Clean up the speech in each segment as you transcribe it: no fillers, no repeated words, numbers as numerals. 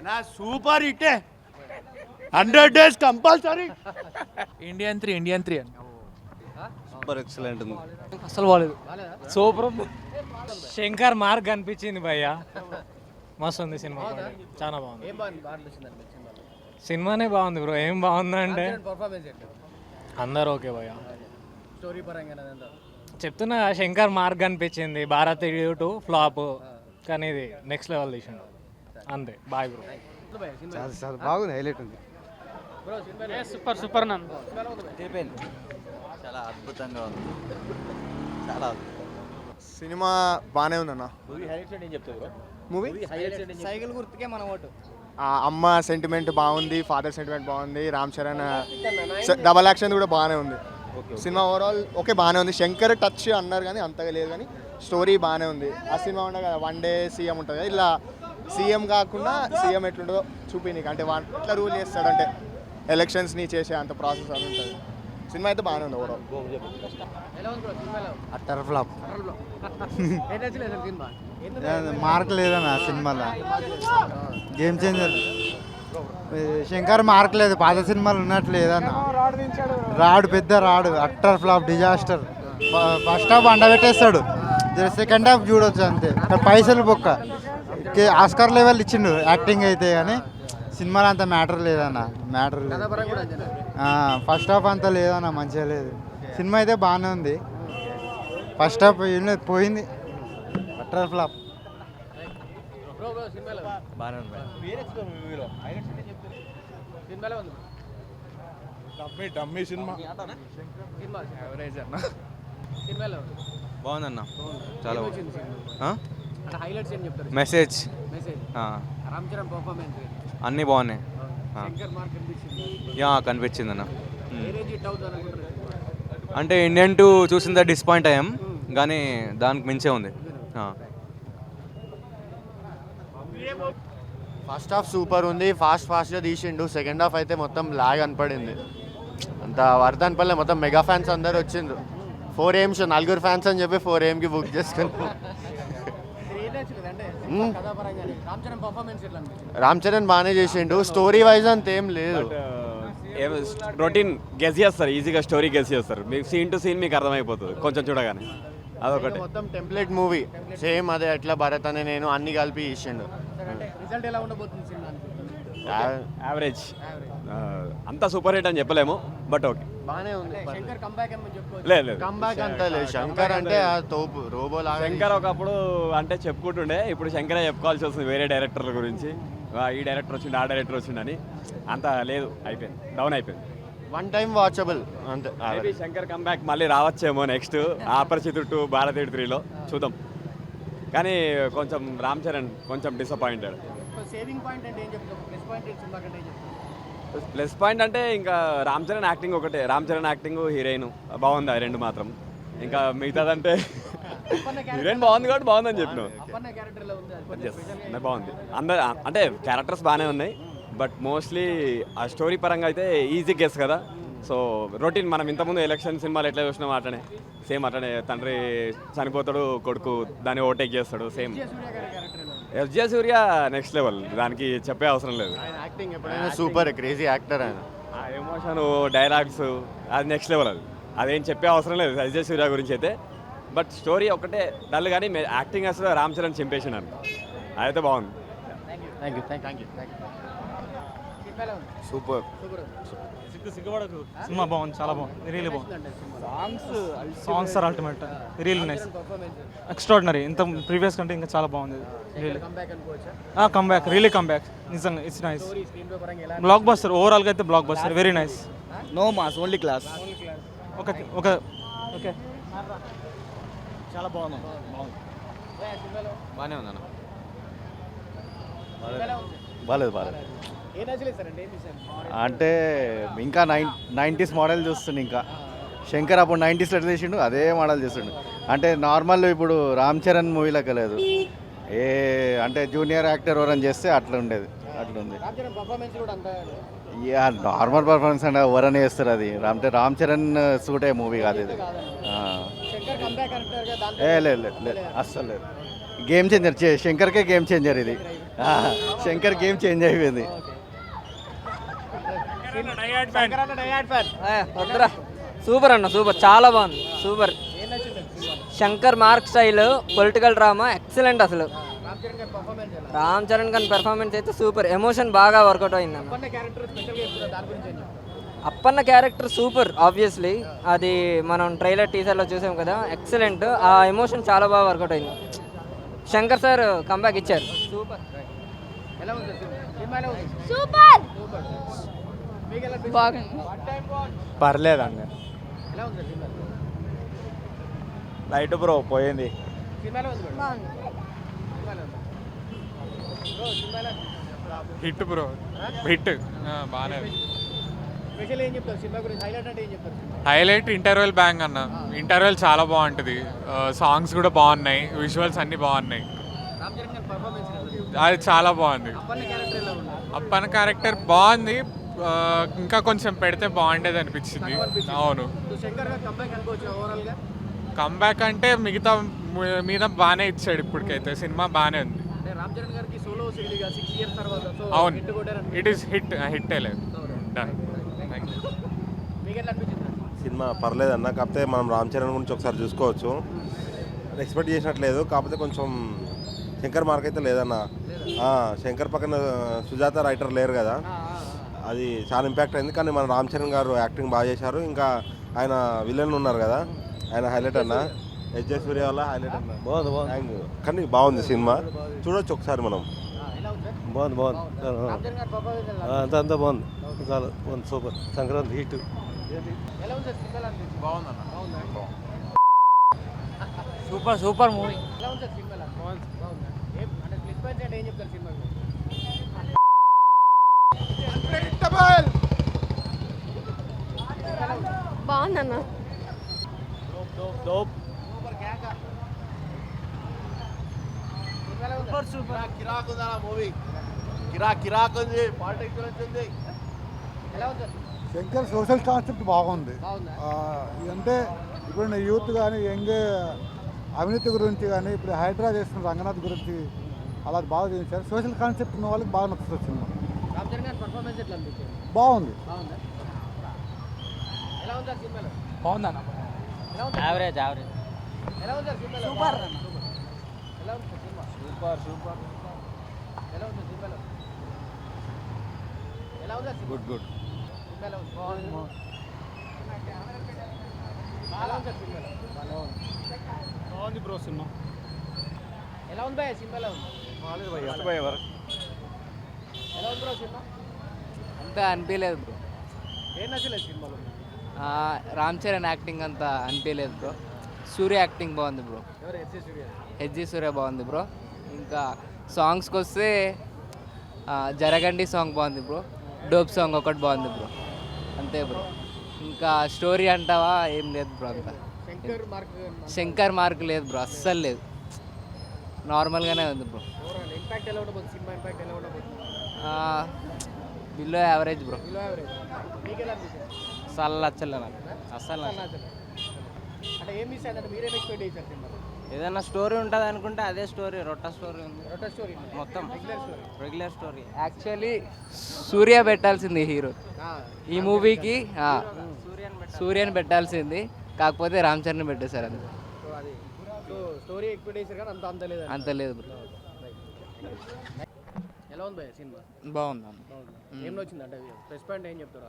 నా super hit 100 days compulsory. Indian three అని super excellent ఉంది. అసలు బాగాలేదు. సూపర్. శంకర్ మార్క్ అనిపించింది భయ్య, మస్తు ఉంది సినిమా, చాలా బాగుంది. సినిమానే బాగుంది బ్రో, ఏం బాగుందంటే అందరు ఓకే భయ్య. చెప్తున్నా శంకర్ మార్క్ అనిపించింది. భారత్ 2 ఫ్లాప్, కానీ ఇది నెక్స్ట్ లెవెల్ తీసిండు అంతే. Bye bro. బాగుంది, హైలైట్ ఉంది. సూపర్ నన్ను చాలా అద్భుతంగా ఉంది. చాలా సినిమా బాగానే ఉందన్న. మూవీ సైకిల్ గుర్తుకే మన ఓటు. అమ్మ సెంటిమెంట్ బాగుంది, ఫాదర్ సెంటిమెంట్ బాగుంది, రామ్ చరణ్ డబల్ యాక్షన్ కూడా బాగానే ఉంది. సినిమా ఓవరాల్ ఓకే బాగానే ఉంది. శంకర్ టచ్ అన్నారు కానీ అంతగా లేదు, కానీ స్టోరీ బాగానే ఉంది. ఆ సినిమా ఉండగా వన్ డే సీఎం ఉంటుంది కదా, ఇలా సీఎం కాకుండా సీఎం ఎట్లుంటుందో చూపించడానికి, అంటే ఎట్లా రూల్ చేస్తాడంటే ఎలక్షన్స్ని చేసే అంత ప్రాసెస్ అని ఉంటుంది. సినిమా అయితే బాగానే ఉంది ఓవరాల్. Utter flop. మార్క్ లేదన్న సినిమాలో, గేమ్ చేంజర్. శంకర్ మార్క్ లేదు, పాత సినిమాలు ఉన్నట్టు లేదన్న. రాడు, పెద్ద రాడు, utter flop, disaster. First half అండబెట్టేస్తాడు, సెకండ్ హాఫ్ చూడొచ్చు అంతే. పైసలు బొక్క. ఆస్కార్ లెవెల్ ఇచ్చిండు యాక్టింగ్ అయితే, కానీ సినిమాలో అంత మ్యాటర్ లేదన్న. మ్యాటర్ లేదు. ఫస్ట్ హాఫ్ అంతా లేదన్న, మంచిగా లేదు. సినిమా అయితే బాగానే ఉంది, ఫస్ట్ హాఫ్ పోయింది. Utter flop. డమ్మీ సినిమా బాగుందన్న, చాలా మెసేజ్ అన్నీ బాగున్నాయి. కనిపించింది అన్న. అంటే ఇండియన్ 2 చూసిన డిసప్పాయింట్ అయ్యాం, కానీ దానికి మించే ఉంది. ఫస్ట్ హాఫ్ సూపర్ ఉంది, ఫాస్ట్గా తీసిండు. సెకండ్ హాఫ్ అయితే మొత్తం లాగ్ అనిపడింది, అంత వర్త్ అనిపడలే. మొత్తం మెగా ఫ్యాన్స్ అందరు వచ్చిండ్రు. 4 AM షో, 4 ఫ్యాన్స్ అని చెప్పి 4 AM బుక్ చేసుకుని. రామ్ చరణ్ బాగానే చేసిండు, స్టోరీ వైజ్ అంత ఏం లేదు. రొటీన్ గెస్ చేస్తారు, ఈజీగా స్టోరీ గెస్ చేస్తారు. మీకు సీన్ టు సీన్ మీకు అర్థమైపోతుంది కొంచెం చూడగానే. అదొకటి మొత్తం టెంప్లెట్ మూవీ సేమ్ అదే, అట్లా భరత్ అనే నేను అన్ని కలిపి ఇచ్చిండు. యావరేజ్, అంతా సూపర్ హిట్ అని చెప్పలేము, బట్ ఓకే బాగానే ఉంది. లేదు కంబ్యాక్ అంతా లేదు. శంకర్ అంటే ఆ తోపు రోబో లాగా. శంకర్ ఒకప్పుడు అంటే చెప్పుకుంటుండే, ఇప్పుడు శంకరే చెప్పుకోవాల్సి వస్తుంది వేరే డైరెక్టర్ల గురించి. ఈ డైరెక్టర్ వచ్చిండు, ఆ డైరెక్టర్ వచ్చిండని. అంత లేదు, అయిపోయింది, డౌన్ అయిపోయింది. వన్ టైం వాచబుల్ అంతే. శంకర్ కంబ్యాక్ మళ్ళీ రావచ్చేమో నెక్స్ట్ ఆపరిచితుడు 2 భారత్ 3లో చూద్దాం. కానీ కొంచెం రామ్ చరణ్ కొంచెం డిసప్పాయింటెడ్. ప్లస్ పాయింట్ అంటే ఇంకా రామ్ చరణ్ యాక్టింగ్ ఒకటే. రామ్ చరణ్ యాక్టింగ్, హీరోయిన్ బాగుంది, ఆ రెండు మాత్రం. ఇంకా మిగతాదంటే హీరోయిన్ బాగుంది కాబట్టి బాగుందని చెప్పినావు. బాగుంది అందరు, అంటే క్యారెక్టర్స్ బాగానే ఉన్నాయి, బట్ మోస్ట్లీ ఆ స్టోరీ పరంగా అయితే ఈజీ గెస్ కదా. సో రొటీన్, మనం ఇంతకుముందు ఎలక్షన్ సినిమాలు ఎట్లా చూసినాం అట్లనే, సేమ్ అట్లనే. తండ్రి చనిపోతాడు, కొడుకు దాన్ని ఓవర్టేక్ చేస్తాడు, సేమ్. ఎస్జే సూర్య నెక్స్ట్ లెవెల్, దానికి చెప్పే అవసరం లేదు. సూపర్ క్రేజీ యాక్టర్ ఆయన. ఆ ఎమోషన్, డైలాగ్స్, అది నెక్స్ట్ లెవెల్. అదేం చెప్పే అవసరం లేదు ఎస్జే సూర్య గురించి అయితే. బట్ స్టోరీ ఒకటే డల్, కానీ యాక్టింగ్ అసలు రామ్ చరణ్ చింపేసినారు, అదైతే బాగుంది. సూపర్. సినిమా బాగుంది, చాలా బాగుంది, రియల్లీ బాగుంది. Songs are ultimate, really nice, extraordinary. ఇంత ప్రీవియస్ కంటే ఇంకా చాలా బాగుంది. కంబ్యాక్, రియల్లీ కంబ్యాక్, నిజంగా ఇట్స్ నైస్. బ్లాక్ బస్టర్, ఓవరాల్గా అయితే blockbuster, very nice. No mass, only class. Okay okay, చాలా బాగుంది, బాగానే ఉందన్న. బాగాలేదు. అంటే ఇంకా 90s మోడల్ చూస్తుండే. ఇంకా శంకర్ అప్పుడు 90sలో ఎట్లా చేసిండు అదే మోడల్ చేస్తుండు. అంటే నార్మల్ ఇప్పుడు రామ్ చరణ్ మూవీలోకి లేదు, అంటే జూనియర్ యాక్టర్ ఎవరని చేస్తే అట్లా ఉండేది, అట్లుంది. నార్మల్ పర్ఫార్మెన్స్ అంటే ఎవరని చేస్తారు, అది రామ్ చరణ్ సూట్ అయ్యే మూవీ కాదు ఇది. లేదు అస్సలు లేదు. గేమ్ చేంజర్, శంకర్కే గేమ్ చేంజర్ ఇది. శంకర్ గేమ్ చేంజ్ అయిపోయింది. వద్దురా సూపర్ అన్న సూపర్ చాలా బాగుంది super. Shankar mark style political drama excellent అసలు. రామ్ చరణ్ గారి పెర్ఫార్మెన్స్ అయితే సూపర్. ఎమోషన్ బాగా వర్కౌట్ అయింది అన్న. Appanna character super obviously. అది మనం ట్రైలర్ టీజర్లో చూసాం కదా, ఎక్సలెంట్. ఆ ఎమోషన్ చాలా బాగా వర్కౌట్ అయింది. శంకర్ సార్ కంబ్యాక్ ఇచ్చారు. సూపర్. పర్లేదండి. లైట్ బ్రో పోయింది. హిట్ బ్రో, హిట్ బాగానే. హైలైట్ ఇంటర్వెల్ బ్యాంగ్ అన్న. ఇంటర్వెల్ చాలా బాగుంటుంది. సాంగ్స్ కూడా బాగున్నాయి, విజువల్స్ అన్నీ బాగున్నాయి. అది చాలా బాగుంది. అప్పన్న క్యారెక్టర్ బాగుంది. ఇంకా కొంచెం పెడితే బాగుండేది అనిపించింది. అవును, కంబ్యాక్ అంటే మిగతా మీద బాగానే ఇచ్చాడు. ఇప్పటికైతే సినిమా బాగానే ఉంది. అవును, ఇట్ ఈస్ హిట్. హిట్ లేదు. డన్. సినిమా పర్లేదన్న. కాకపోతే మనం రామ్ చరణ్ గురించి ఒకసారి చూసుకోవచ్చు. ఎక్స్పెక్ట్ చేసినట్లేదు. కాకపోతే కొంచెం శంకర్ మార్క్ అయితే లేదన్న. శంకర్ పక్కన సుజాత రైటర్ లేరు కదా, అది చాలా ఇంపాక్ట్ అయింది. కానీ మన రామ్ చరణ్ గారు యాక్టింగ్ బాగా చేశారు. ఇంకా ఆయన విలన్ ఉన్నారు కదా, ఆయన హైలైట్ అన్న. ఎస్జే సూర్య వల్ల హైలైట్ అన్న. బాగుంది. కానీ బాగుంది సినిమా, చూడొచ్చు ఒకసారి మనం. బాగుంది. అంతా బాగుంది. చాలా బాగుంది. Super. Sankranti hit. Super movie. బాగుందన్న. శంకర్ సోషల్ కాన్సెప్ట్ బాగుంది. అంటే ఇప్పుడు యూత్ కానీ యంగ్ అవినీతి గురించి కానీ, ఇప్పుడు హైడ్రా చేస్తున్న రంగనాథ్ గురించి అలా బాగా చేశారు. సోషల్ కాన్సెప్ట్ ఉన్న వాళ్ళకి బాగా నచ్చుతుంది సినిమా. బాగుంది. బాగుందన్న. యావరేజ్. గుడ్. బాగుంది బ్రో సినిమా. ఎలా ఉంది సినిమాలో? అంతా అనిపించలేదు బ్రో. ఏం నచ్చలేదు సినిమాలో? రామ్ చరణ్ యాక్టింగ్ అంతా అనిపించలేదు బ్రో. సూర్య యాక్టింగ్ బాగుంది బ్రో. హెచ్జి సూర్య బాగుంది బ్రో. ఇంకా సాంగ్స్కి వస్తే జరగండి సాంగ్ బాగుంది బ్రో. డోప్ సాంగ్ ఒకటి బాగుంది బ్రో. అంతే బ్రో. ఇంకా స్టోరీ అంటావా ఏం లేదు బ్రో. అంతా శంకర్ మార్క్ లేదు బ్రో, అస్సలు లేదు. నార్మల్గానే ఉంది బ్రో. Below average bro. అస్సలు నచ్చలే నాకు. అస్సలు ఏదైనా స్టోరీ ఉంటుంది అనుకుంటే అదే స్టోరీ రొట్ట స్టోరీ ఉంది మొత్తం. Regular story. యాక్చువల్లీ సూర్య పెట్టాల్సింది హీరో ఈ మూవీకి. సూర్యని పెట్టాల్సింది, కాకపోతే రామ్ చరణ్ పెట్టేశారు. అంతే. అంత లేదు బ్రో. ఎలా ఉంది సినిమా? బాగుంది. ఏం వచ్చింది అంటే ప్లస్ పాయింట్ ఏం చెప్తారు?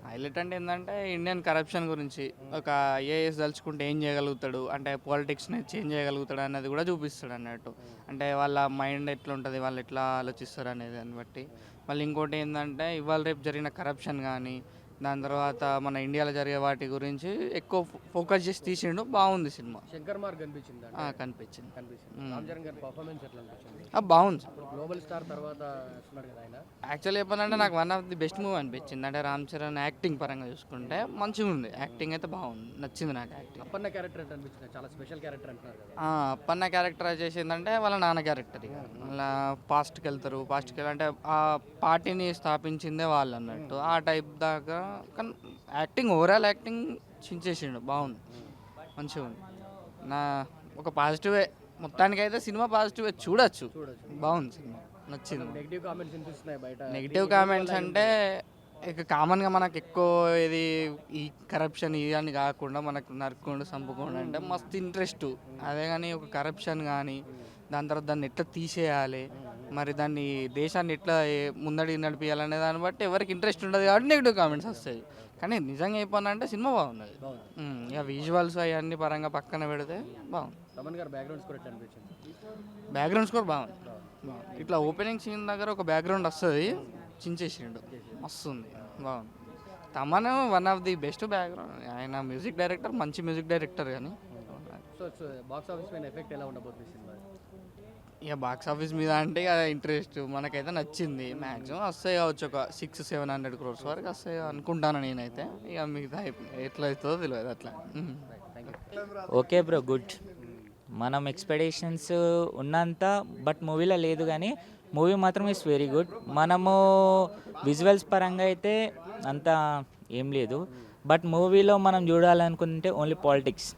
హైలైట్ అంటే ఏంటంటే ఇండియన్ కరప్షన్ గురించి, ఒక ఐఏఎస్ తలుచుకుంటే ఏం చేయగలుగుతాడు, అంటే పాలిటిక్స్ని చేంజ్ చేయగలుగుతాడు అన్నది కూడా చూపిస్తాడు అన్నట్టు. అంటే వాళ్ళ మైండ్ ఎట్లా ఉంటుంది, వాళ్ళు ఎట్లా ఆలోచిస్తారు అనేది దాన్ని బట్టి. మళ్ళీ ఇంకోటి ఏంటంటే ఇవాళ రేపు జరిగిన కరప్షన్ కానీ, దాని తర్వాత మన ఇండియాలో జరిగే వాటి గురించి ఎక్కువ ఫోకస్ చేసి తీసిండు. బాగుంది సినిమా. శంకర్ మార్క్ కనిపించింది. కనిపించింది. రామ్ చరణ్ గారి పర్ఫార్మెన్స్ ఎట్లా అనిపించింది? బాగుంది. గ్లోబల్ స్టార్ తర్వాత వస్తున్నాడు కదా ఆయన. యాక్చువల్లీ చెప్పాలంటే నాకు one of the best movie అనిపించింది. అంటే రామ్ చరణ్ యాక్టింగ్ పరంగా చూసుకుంటే మంచిగా ఉంది. యాక్టింగ్ అయితే బాగుంది, నచ్చింది నాకు యాక్టింగ్. అప్పన్న క్యారెక్టర్ ఎట్లా అనిపించింది? చాలా స్పెషల్ క్యారెక్టర్ అంటున్నారు కదా. అప్పన్న క్యారెక్టర్ చేసిందంటే వాళ్ళ నాన్న క్యారెక్టర్. ఇక వాళ్ళ పాస్ట్కి వెళ్తారు. అంటే ఆ పార్టీని స్థాపించిందే వాళ్ళు అన్నట్టు. ఆ టైప్ దాకా. కానీ యాక్టింగ్, ఓవరాల్ యాక్టింగ్ చించేసిండు. బాగుంది, మంచిగా ఉంది. నా ఒక పాజిటివే. మొత్తానికైతే సినిమా పాజిటివే. చూడొచ్చు. బాగుంది సినిమా. నచ్చింది. నెగిటివ్ కామెంట్స్ వినిపిస్తున్నాయి బయట. నెగిటివ్ కామెంట్స్ అంటే ఇక కామన్గా మనకు ఎక్కువ ఇది ఈ కరప్షన్ ఇవన్నీ కాకుండా మనకు నరుక్కుండా చంపుకుండా అంటే మస్తు ఇంట్రెస్ట్. అదే కానీ ఒక కరప్షన్ కానీ దాని తర్వాత దాన్ని ఎట్లా తీసేయాలి, మరి దాన్ని దేశాన్ని ఎట్లా ముందడి నడిపించాలనే దాన్ని బట్టి ఎవరికి ఇంట్రెస్ట్ ఉండదు కాబట్టి నెగిటివ్ కామెంట్స్ వస్తాయి. కానీ నిజంగా చెప్పాలంటే సినిమా బాగున్నది. ఇక విజువల్స్ అవన్నీ పరంగా పక్కన పెడితే బాగుంది. తమన్ గారు బ్యాక్గ్రౌండ్ స్కోర్ ఎట్లా అనిపించింది? బ్యాక్గ్రౌండ్ స్కోర్ బాగుంది. ఇట్లా ఓపెనింగ్ సీన్ దగ్గర ఒక బ్యాక్గ్రౌండ్ వస్తుంది, చించేసిండు, మస్తుంది, బాగుంది. Thaman one of the best background. ఆయన మ్యూజిక్ డైరెక్టర్, మంచి మ్యూజిక్ డైరెక్టర్. కానీ సో బాక్స్ ఆఫీస్ పైన ఎఫెక్ట్ ఎలా ఉండబోతుంది సినిమా? ఇక బాక్స్ ఆఫీస్ మీద అంటే ఇక ఇంట్రెస్ట్ మనకైతే నచ్చింది. మ్యాక్సిమం వస్తాయి కావచ్చు, ఒక 600-700 crores వరకు వస్తాయి అనుకుంటాను నేనైతే. ఇక మిగతా ఎట్లా అవుతుందో తెలియదు అట్లా. Okay bro, good. మనం ఎక్స్పెక్టేషన్స్ ఉన్నంత బట్ మూవీలో లేదు, కానీ మూవీ మాత్రం ఇట్స్ వెరీ గుడ్. మనము విజువల్స్ పరంగా అయితే అంత ఏం లేదు, బట్ మూవీలో మనం చూడాలనుకుంటే ఓన్లీ పాలిటిక్స్.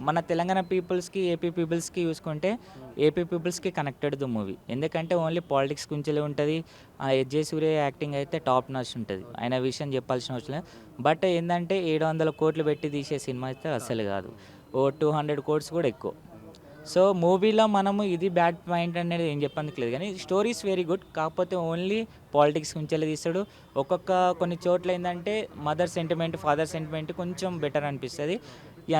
మన తెలంగాణ పీపుల్స్కి, ఏపీ పీపుల్స్కి చూసుకుంటే ఏపీ పీపుల్స్కి కనెక్టెడ్ ది మూవీ. ఎందుకంటే ఓన్లీ పాలిటిక్స్ గురించే ఉంటుంది. ఎస్జే సూర్య యాక్టింగ్ అయితే టాప్ నాచ్ ఉంటుంది, ఆయన విషయం చెప్పాల్సిన అవసరం లేదు. బట్ ఏంటంటే 700 కోట్లు పెట్టి తీసే సినిమా అయితే అసలు కాదు, ఓ 200 crores కూడా ఎక్కువ. సో మూవీలో మనము ఇది బ్యాడ్ పాయింట్ అనేది ఏం చెప్పడానికి లేదు, కానీ స్టోరీస్ వెరీ గుడ్. కాకపోతే ఓన్లీ పాలిటిక్స్ గురించి తీస్తాడు. కొన్ని చోట్ల ఏంటంటే మదర్ సెంటిమెంట్, ఫాదర్ సెంటిమెంట్ కొంచెం బెటర్ అనిపిస్తుంది.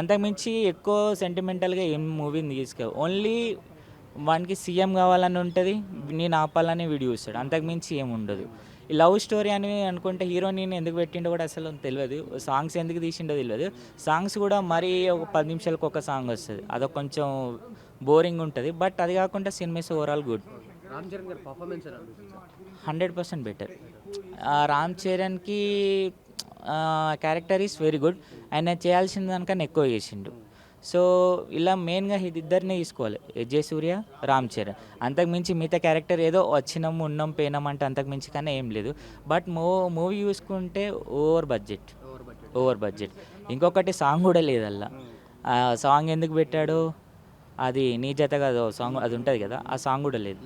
అంతకుమించి ఎక్కువ సెంటిమెంటల్గా ఏం మూవీని తీసుకో. ఓన్లీ వానికి సీఎం కావాలని ఉంటుంది, నేను ఆపాలని వీడియో చూస్తాడు, అంతకుమించి ఏం ఉండదు. ఈ లవ్ స్టోరీ అని అనుకుంటే హీరోని ఎందుకు పెట్టిండో కూడా అసలు తెలియదు, సాంగ్స్ ఎందుకు తీసిండో తెలియదు. సాంగ్స్ కూడా మరీ ఒక 10 నిమిషాలకు ఒక సాంగ్ వస్తుంది, అదొక కొంచెం బోరింగ్ ఉంటుంది. బట్ అది కాకుండా cinema is overall good. Ram Charan గారి పర్ఫార్మెన్స్ ఎలా అనిపించింది? 100% బెటర్. రామ్ చరణ్కి క్యారెక్టర్ ఈస్ వెరీ గుడ్. ఆయన చేయాల్సిన దానికన్నా ఎక్కువ చేసిండు. సో ఇలా మెయిన్గా ఇద్దరిని తీసుకోవాలి, ఎస్జే సూర్య, రామ్ చరణ్. అంతకుమించి మిగతా క్యారెక్టర్ ఏదో వచ్చినాం ఉన్నాం పోయినాం అంటే అంతకుమించి కన్నా ఏం లేదు. బట్ మూవీ చూసుకుంటే ఓవర్ బడ్జెట్. ఇంకొకటి సాంగ్ కూడా లేదు అలా. సాంగ్ ఎందుకు పెట్టాడు, అది నీ జత కదా సాంగ్, అది ఉంటుంది కదా, ఆ సాంగ్ కూడా లేదు,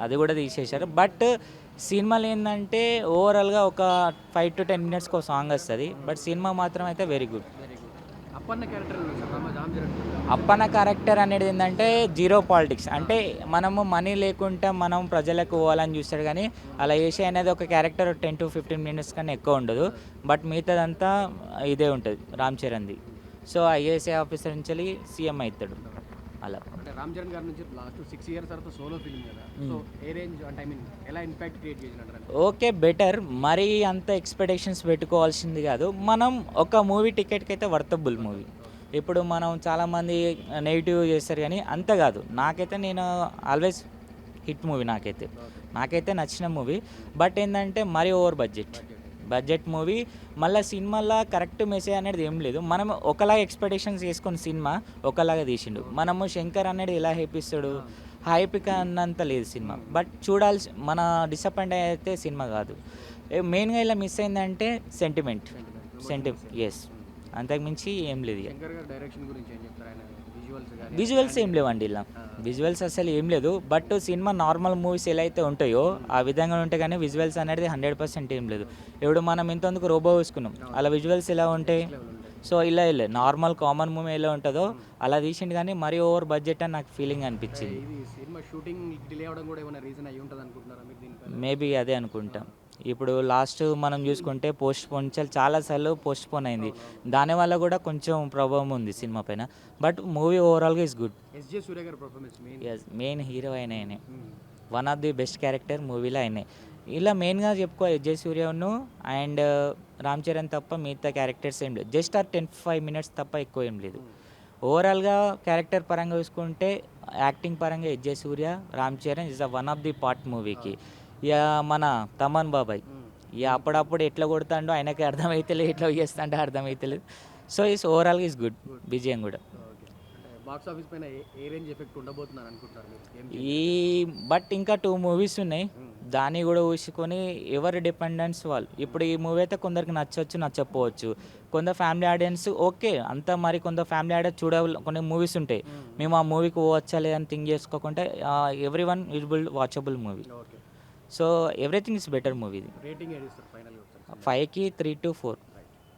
అది కూడా తీసేశారు. బట్ సినిమాలో ఏంటంటే ఓవరాల్గా ఒక 5 to 10 minutesకి ఒక సాంగ్ వస్తుంది, బట్ సినిమా మాత్రం అయితే వెరీ గుడ్. అప్పన్న క్యారెక్టర్ అనేది ఏంటంటే జీరో పాలిటిక్స్. అంటే మనము మనీ లేకుండా మనం ప్రజలకు పోవాలని చూస్తాడు, కానీ అలా చేసే అనేది ఒక క్యారెక్టర్ 10 to 15 minutes కన్నా ఎక్కువ ఉండదు. బట్ మిగతాదంతా ఇదే ఉంటుంది రామ్ చరణ్ది. సో ఐఏఎస్ ఆఫీసర్ నుంచి సీఎం అవుతాడు అలా. రామ్ చరణ్ గారి నుంచి లాస్ట్ 6 years తర్వాత సోలో ఫిల్మ్ కదా, సో ఏ రేంజ్ అంటే ఐ మీన్ ఎలా ఇంపాక్ట్ క్రియేట్ చేసినట్టు? Okay, better. మరీ అంత ఎక్స్పెక్టేషన్స్ పెట్టుకోవాల్సింది కాదు. మనం ఒక మూవీ టికెట్కి అయితే వర్తబుల్ మూవీ. ఇప్పుడు మనం చాలామంది నెగిటివ్ చేస్తారు, కానీ అంత కాదు. నాకైతే నేను ఆల్వేస్ హిట్ మూవీ, నాకైతే నచ్చిన మూవీ. బట్ ఏంటంటే మరీ ఓవర్ బడ్జెట్ మూవీ. మళ్ళీ సినిమాలో కరెక్ట్ మెసేజ్ అనేది ఏం లేదు. మనం ఒకలాగా ఎక్స్పెక్టేషన్స్ చేసుకుని సినిమా ఒకలాగా తీసిండు. మనము శంకర్ అనేది ఎలా హైపిస్తాడు, హైపిక అన్నంత లేదు సినిమా. బట్ చూడాల్సి మన డిసప్పాయింట్ అయితే సినిమా కాదు. మెయిన్గా ఇలా మిస్ అయిందంటే సెంటిమెంట్. ఎస్, అంతకుమించి ఏం లేదు. విజువల్స్ ఏం లేవండి ఇలా, విజువల్స్ అసలు ఏం లేదు. బట్ సినిమా నార్మల్ మూవీస్ ఎలా అయితే ఉంటాయో ఆ విధంగా ఉంటాయి, కానీ విజువల్స్ అనేది 100% ఏం లేదు. ఇప్పుడు మనం ఇంతకు రోబో వేసుకున్నాం, అలా విజువల్స్ ఎలా ఉంటాయి? సో ఇలా నార్మల్ కామన్ మూవీ ఎలా ఉంటుందో అలా తీసిండు, కానీ మరీ ఓవర్ బడ్జెట్ అని నాకు ఫీలింగ్ అనిపించింది. మేబీ అదే అనుకుంటాం. ఇప్పుడు లాస్ట్ మనం చూసుకుంటే చాలాసార్లు పోస్ట్పోన్ అయింది, దానివల్ల కూడా కొంచెం ప్రభావం ఉంది సినిమా పైన. బట్ మూవీ ఓవరాల్గా ఇస్ గుడ్. మెయిన్ హీరో ఆయనే, one of the best character మూవీలో ఆయనే. ఇలా మెయిన్గా చెప్పుకోవాలి, ఎస్జే సూర్యను అండ్ రామ్ చరణ్ తప్ప మిగతా క్యారెక్టర్స్ ఏం లేదు. జస్ట్ 10-5 minutes తప్ప ఎక్కువ ఏం లేదు. ఓవరాల్గా క్యారెక్టర్ పరంగా చూసుకుంటే యాక్టింగ్ పరంగా SJ Surya, Ram Charan is one of the part మూవీకి. ఇక మన తమన్ బాబాయ్ ఇక అప్పుడప్పుడు ఎట్లా కొడతాడో ఆయనకి అర్థమవుతలేదు, ఎట్లా చేస్తాడో అర్థమవుతలేదు. సో ఇస్ ఓవరాల్గా ఇస్ గుడ్. విజయం కూడా బాక్స్ ఆఫీస్ పైన ఏ రేంజ్ ఎఫెక్ట్ ఉండబోతున్నారు అనుకుంటున్నారు? బట్ ఇంకా 2 movies ఉన్నాయి, దాన్ని కూడా ఊసుకొని ఎవరి డిపెండెన్స్ వాళ్ళు. ఇప్పుడు ఈ మూవీ అయితే కొందరికి నచ్చవచ్చు, నచ్చకపోవచ్చు. కొందరు ఫ్యామిలీ ఆడియన్స్ ఓకే అంతా, మరి కొందరు ఫ్యామిలీ ఆడియన్స్ కొన్ని మూవీస్ ఉంటాయి, మేము ఆ మూవీకి పోవచ్చలే అని థింక్ చేసుకోకుంటే everyone visible watchable movie. Okay so everything is better movie. Rating ఏది ఇస్తారు ఫైనల్గా? 5కి 3 to 4.